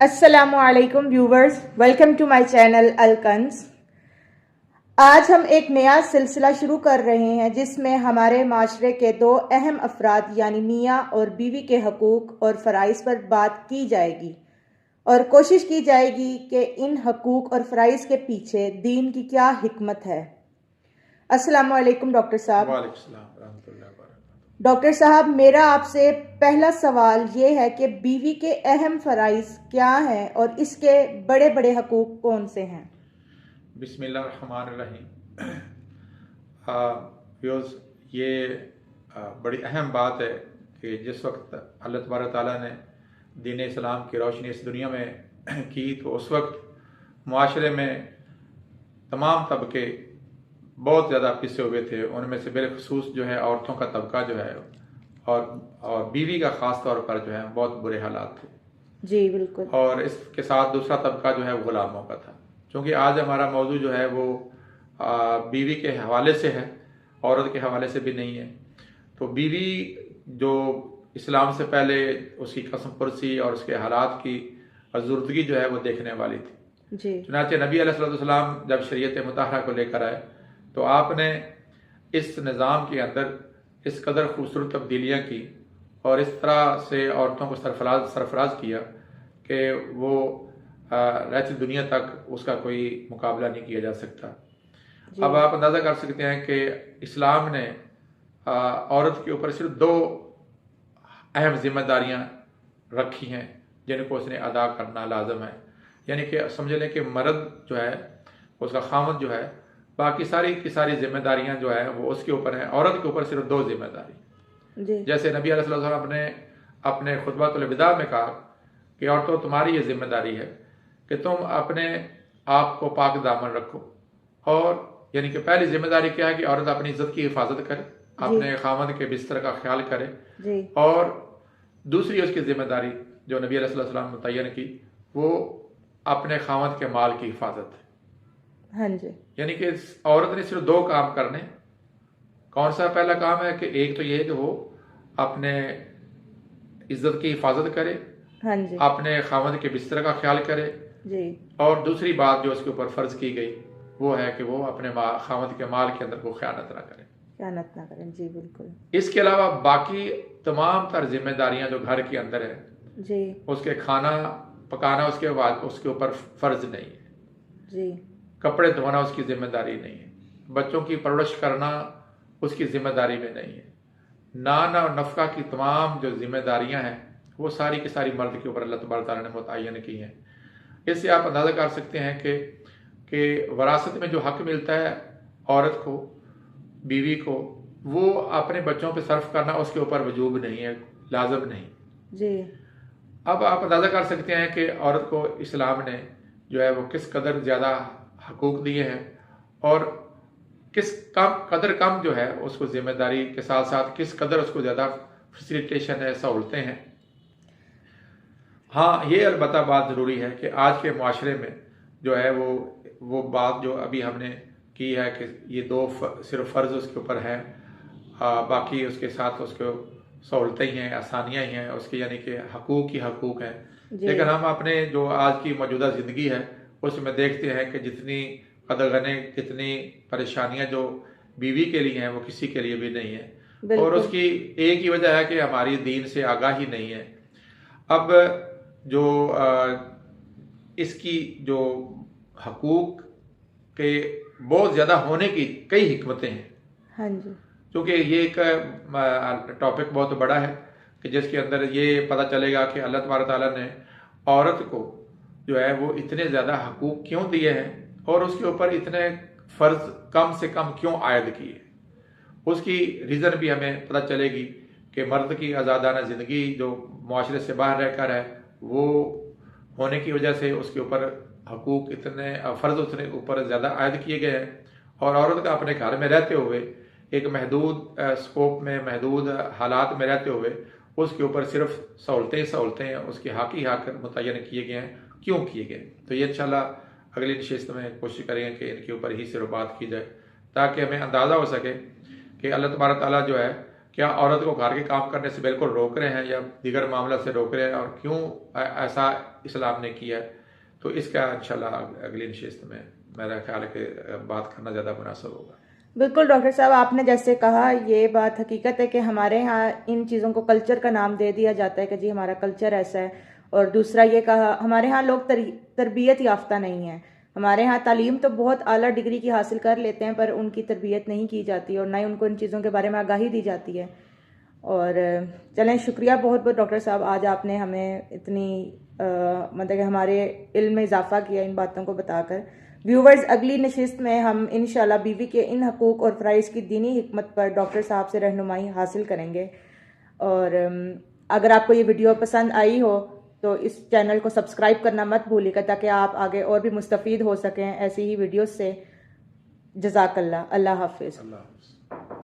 अस्सलामु अलैकुम viewers, welcome to my channel अलकंस। आज हम एक नया सिलसिला शुरू कर रहे हैं जिसमें हमारे माशरे के दो अहम अफराद यानी मियाँ और बीवी के हकूक़ और फ़राइज़ पर बात की जाएगी और कोशिश की जाएगी कि इन हकूक़ और फ़राइज़ के पीछे दीन की क्या हिकमत है। अस्सलामु अलैकुम डॉक्टर साहब। वालेकुम सलाम रहमतुल्लाहि व बरकातहू। डॉक्टर साहब, मेरा आपसे पहला सवाल ये है कि बीवी के अहम फ़राइज़ क्या हैं और इसके बड़े बड़े हकूक़ कौन से हैं? बिस्मिल्लाहिर्रहमानिर्रहीम। व्यूअर्स, ये बड़ी अहम बात है कि जिस वक्त अल्लाह तबारक ताला ने दीन इस्लाम की रोशनी इस दुनिया में की तो उस वक्त मुआशरे में तमाम तबके बहुत ज़्यादा पिसे हुए थे। उनमें से बिलखसूस जो है औरतों का तबका जो है और बीवी का ख़ास तौर पर जो है बहुत बुरे हालात थे। जी बिल्कुल। और इसके साथ दूसरा तबका जो है वो गुलामों का था। क्योंकि आज हमारा मौजू जो है वो बीवी के हवाले से है, औरत के हवाले से भी नहीं है। तो बीवी जो इस्लाम से पहले उसकी कसम पुरसी और उसके हालात की ज़रूरतगी जो है वो देखने वाली थी। जी। चुनांचे नबी अलैहिस्सलाम जब शरीयत मुताहरा को लेकर आए तो आपने इस निज़ाम के अंदर इस कदर खूबसूरत तब्दीलियाँ की और इस तरह से औरतों को सरफराज किया कि वो रहती दुनिया तक उसका कोई मुकाबला नहीं किया जा सकता। अब आप अंदाज़ा कर सकते हैं कि इस्लाम ने औरत के ऊपर सिर्फ दो अहम जिम्मेदारियां रखी हैं जिनको उसने अदा करना लाजम है। यानी कि समझ लें कि मर्द जो है उसका खामद जो है, बाकी सारी की सारी जिम्मेदारियां जो है वो उसके ऊपर हैं। औरत के ऊपर सिर्फ दो जिम्मेदारी। जैसे नबी अलैहि सल्लल्लाहु अलैहि वसल्लम ने अपने खुतबातुल विदा में कहा कि औरतों, तुम्हारी ये जिम्मेदारी है कि तुम अपने आप को पाक दामन रखो। और यानी कि पहली जिम्मेदारी क्या है कि औरत अपनी इज्जत की हिफाजत करे, अपने खामद के बिस्तर का ख्याल करे। और दूसरी उसकी जिम्मेदारी जो नबी अलैहि सल्लल्लाहु अलैहि वसल्लम ने मुतय्यन की वो अपने खामद के माल की हिफाजत है। हाँ जी। यानी कि औरत ने सिर्फ दो काम करने। कौन सा पहला काम है कि एक तो ये है कि वो अपने इज्जत की हिफाजत करे, हाँ जी, अपने खामद के बिस्तर का ख्याल करे जी। और दूसरी बात जो उसके ऊपर फर्ज की गई वो है कि वो अपने खामद के माल के अंदर को ख़यानत ना करें। जी बिल्कुल। इसके अलावा बाकी तमाम तर जिम्मेदारियां जो घर के अंदर है जी, उसके खाना पकाना उसके बाद उसके ऊपर फर्ज नहीं है। जी। कपड़े धोना उसकी जिम्मेदारी नहीं है। बच्चों की परवरिश करना उसकी जिम्मेदारी में नहीं है। नान और नफ़का की तमाम जो जिम्मेदारियां हैं वो सारी की सारी मर्द के ऊपर अल्लाह तबारक तआला ने मुतय्यन की हैं। इससे आप अंदाज़ा कर सकते हैं कि वरासत में जो हक मिलता है औरत को, बीवी को, वो अपने बच्चों पे सर्फ करना उसके ऊपर वजूब नहीं है, लाजम नहीं जी। अब आप अंदाज़ा कर सकते हैं कि औरत को इस्लाम ने जो है वो किस कदर ज़्यादा हकूक़ दिए हैं और किस कदर कम जो है उसको जिम्मेदारी के साथ साथ किस कदर उसको ज़्यादा फैसिलिटेशन है, सहूलतें हैं। हाँ, ये अलबत्ता बात ज़रूरी है कि आज के माशरे में जो है वो बात जो अभी हमने की है कि ये दो सिर्फ फ़र्ज़ उसके ऊपर हैं, बाकी उसके साथ उसको सहूलतें ही हैं, आसानियाँ ही हैं उसके, यानी कि हकूक़ ही हकूक़ हैं। लेकिन हम अपने जो आज की मौजूदा ज़िंदगी है उसमें देखते हैं कि जितनी कदरगने, जितनी परेशानियां जो बीवी के लिए हैं वो किसी के लिए भी नहीं है। और उसकी एक ही वजह है कि हमारी दीन से आगाही नहीं है। अब जो इसकी जो हकूक़ के बहुत ज़्यादा होने की कई हिकमतें हैं। हाँ जी। क्योंकि ये एक टॉपिक बहुत बड़ा है कि जिसके अंदर ये पता चलेगा कि अल्लाह तबारक तआला ने औरत को जो है वो इतने ज़्यादा हकूक़ क्यों दिए हैं और उसके ऊपर इतने फ़र्ज कम से कम क्यों आयद किए। उसकी रीज़न भी हमें पता चलेगी कि मर्द की आज़ादाना ज़िंदगी जो मुआशरे से बाहर रहकर है वो होने की वजह से उसके ऊपर हकूक़ इतने फ़र्ज उसने ऊपर ज़्यादा आयद किए गए हैं। और औरत का अपने घर में रहते हुए एक महदूद स्कोप में, महदूद हालात में रहते हुए उसके ऊपर सिर्फ सहूलतें उसके हक़ ही हक़ मुतय्यन किए गए हैं। क्यों किए गए? तो ये इंशाल्लाह अगली नशिस्त में कोशिश करेंगे कि इनके ऊपर ही सिर्फ बात की जाए ताकि हमें अंदाज़ा हो सके कि अल्लाह तबारक तआला जो है کیا عورت کو گھر کے کام کرنے سے بالکل روک رہے ہیں یا دیگر معاملہ سے روک رہے ہیں اور کیوں ایسا اسلام نے کیا ہے؟ تو اس کا انشاءاللہ اگلی نشست میں میرا خیال ہے کہ بات کرنا زیادہ مناسب ہوگا. بالکل ڈاکٹر صاحب، آپ نے جیسے کہا یہ بات حقیقت ہے کہ ہمارے ہاں ان چیزوں کو کلچر کا نام دے دیا جاتا ہے کہ جی ہمارا کلچر ایسا ہے. اور دوسرا یہ کہا ہمارے ہاں لوگ تربیت یافتہ نہیں ہیں. ہمارے ہاں تعلیم تو بہت اعلیٰ ڈگری کی حاصل کر لیتے ہیں پر ان کی تربیت نہیں کی جاتی اور نہ ہی ان کو ان چیزوں کے بارے میں آگاہی دی جاتی ہے. اور چلیں شکریہ بہت بہت ڈاکٹر صاحب، آج آپ نے ہمیں اتنی مطلب کہ ہمارے علم میں اضافہ کیا ان باتوں کو بتا کر. ویورز، اگلی نشست میں ہم انشاءاللہ بیوی کے ان حقوق اور فرائض کی دینی حکمت پر ڈاکٹر صاحب سے رہنمائی حاصل کریں گے. اور اگر آپ کو یہ ویڈیو پسند آئی ہو تو اس چینل کو سبسکرائب کرنا مت بھولیے گا تاکہ آپ آگے اور بھی مستفید ہو سکیں ایسی ہی ویڈیوز سے. جزاک اللہ. اللہ حافظ. اللہ حافظ.